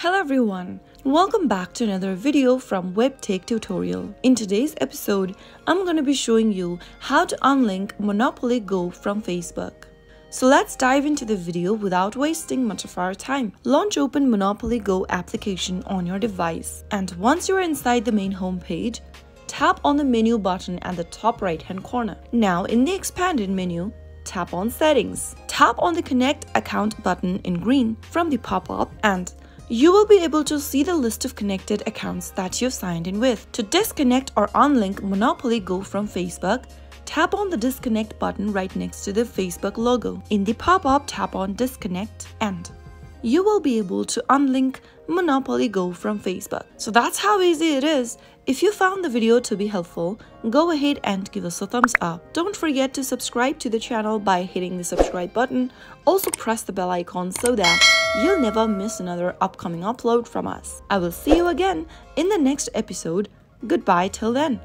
Hello everyone, welcome back to another video from Webtech Tutorial. In today's episode, I'm going to be showing you how to unlink Monopoly Go from Facebook. So let's dive into the video without wasting much of our time. Launch open Monopoly Go application on your device, and once you're inside the main home page, tap on the menu button at the top right hand corner. Now in the expanded menu, tap on Settings. Tap on the Connect Account button in green from the pop-up, and you will be able to see the list of connected accounts that you've signed in with. To disconnect or unlink Monopoly Go from Facebook, tap on the Disconnect button right next to the Facebook logo. In the pop-up, tap on Disconnect, and you will be able to unlink Monopoly Go from Facebook. So that's how easy it is. If you found the video to be helpful, go ahead and give us a thumbs up. Don't forget to subscribe to the channel by hitting the subscribe button. Also press the bell icon so that you'll never miss another upcoming upload from us. I will see you again in the next episode. Goodbye till then.